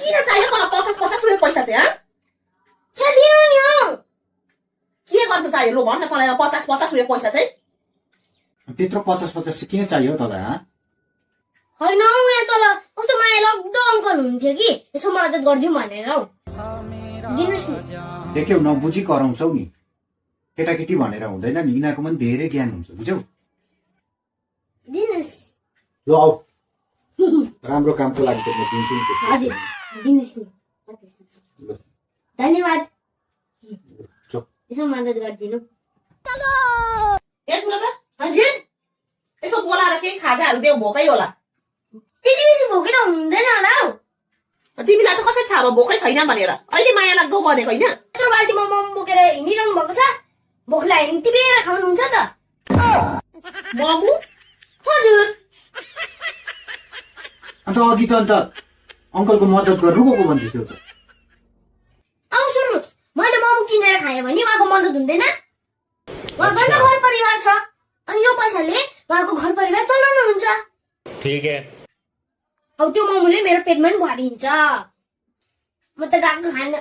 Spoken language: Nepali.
किन चाहियो मलाई 50 रुपियाँ पैसा चाहिँ दिनु नि हौ के गर्नु चाहियो लो भन्न तँलाई 50 रुपियाँ पैसा चाहिँ त्यत्रो 50 चाहिँ किन चाहियो तँलाई होइन हौ यहाँ तल कस्तो माया लाग्दो अङ्कल हुन्थ्यो कि यसो मद्दत गरिदिउँ भनेर हौ दिनुहोस् नि देख्यौ नबुझी कराउँछौ नि केटाकेटी भनेर हुँदैन नि यिनीहरूको पनि धेरै ज्ञान हुन्छ बुझ्यौ दिनुहोस् ल आऊ राम्रो कामको लागि त म दिन्छु नि हजुर दिनुहोस् नि धन्यवाद यसो मद्दत गरिदिनु यसमा त हजुर यसो बोलाएर केही खाजाहरू देऊ भोकै होला त्यति बेसी भोकै त हुँदैन होला हौ तिमीलाई चाहिँ कसरी थाहा भयो भोकै छैन भनेर अहिले माया लाग्दो भनेको होइन यत्रो बाल्टीमा मोमो बोकेर हिँडिरहनु भएको छ भोक लाग्यो भने टिपेर खानुहुन्छ त मोमो हजुर अन्त अघि त अन्त अङ्कलको मद्दत गर्नु गएको भन्दै थियो त आउ सुन्नुहोस् मैले मोमो किनेर खाएँ भने उहाँको मद्दत हुँदैन उहाँको त घर परिवार छ अनि यो पैसाले उहाँको घर परिवार चलाउनु हुन्छ ठीक है अब त्यो मोमोले मेरो पेटमा पनि भरिन्छ म त गएको खान